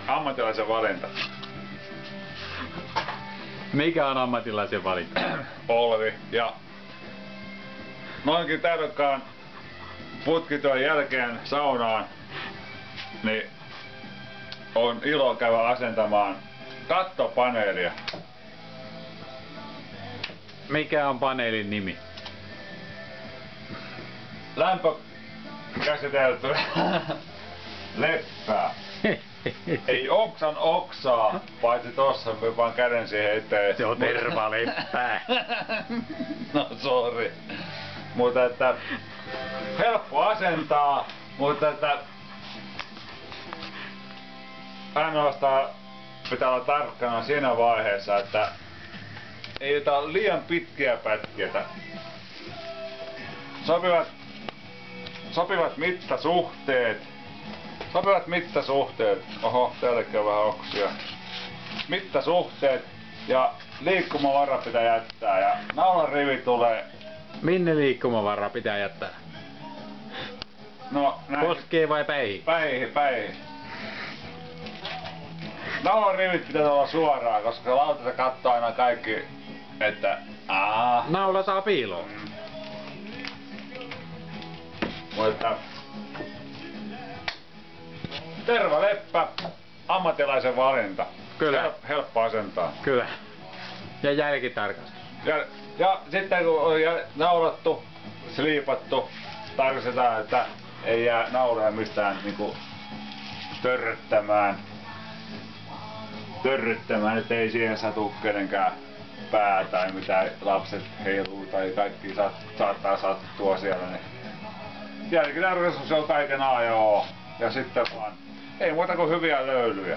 Ammattilaisen valinta. Mikä on ammattilaisen valinta? Olvi. Ja noinkin tarkkaan putkityön jälkeen saunaan, niin on ilo käydä asentamaan kattopaneelia. Mikä on paneelin nimi? Lämpö käsitelty leppää. Ei oksan oksaa, paitsi tossa me vaan käden siihen eteen. Se on tervaleppää. No sori. Mutta että helppo asentaa, mutta että ainoastaan pitää olla tarkkana siinä vaiheessa, että ei ota liian pitkiä pätkiä. Sopivat mittasuhteet. Oho, täälläkin on vähän oksia. Mittasuhteet ja liikkumavara pitää jättää ja naulan rivi tulee. Minne liikkumavara pitää jättää? No näin. Poskee vai päihin? Päihin. Naulan rivit pitää olla suoraan, koska lautasta katsoo aina kaikki, että Naula saa piiloon. Mutta tervaleppä, ammattilaisen valinta. Kyllä. Helppo asentaa. Kyllä. Ja jälkitarkastus. Ja sitten kun on naulattu, sliipattu, tarkistetaan, että ei jää nauloja mitään niinku törröttämään, ettei siihen satu kenenkään pää tai mitä lapset heiluu tai kaikki saattaa sattua siellä. Niin jälkitarkastus on kaiken A ja O. Ja sitten vaan ei muuta kuin hyviä löylyjä.